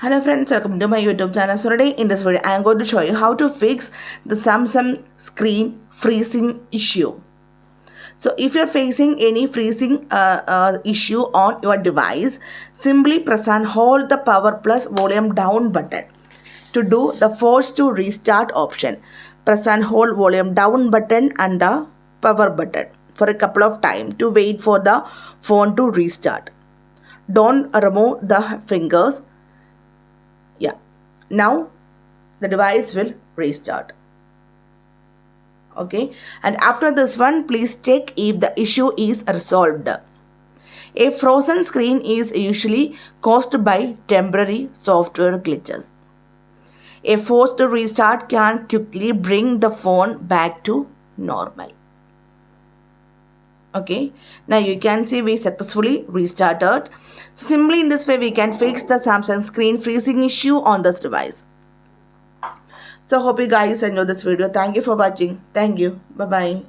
Hello friends, welcome to my YouTube channel. So today in this video I am going to show you how to fix the Samsung screen freezing issue. So if you're facing any freezing issue on your device, simply press and hold the power plus volume down button. To do the force to restart option, press and hold volume down button and the power button for a couple of times to wait for the phone to restart. Don't remove the fingers. Yeah, now the device will restart. Okay, and after this one, please check if the issue is resolved. A frozen screen is usually caused by temporary software glitches. A forced restart can quickly bring the phone back to normal. Okay, now you can see we successfully restarted. So simply in this way we can fix the Samsung screen freezing issue on this device. So hope you guys enjoy this video. Thank you for watching. Thank you. Bye bye.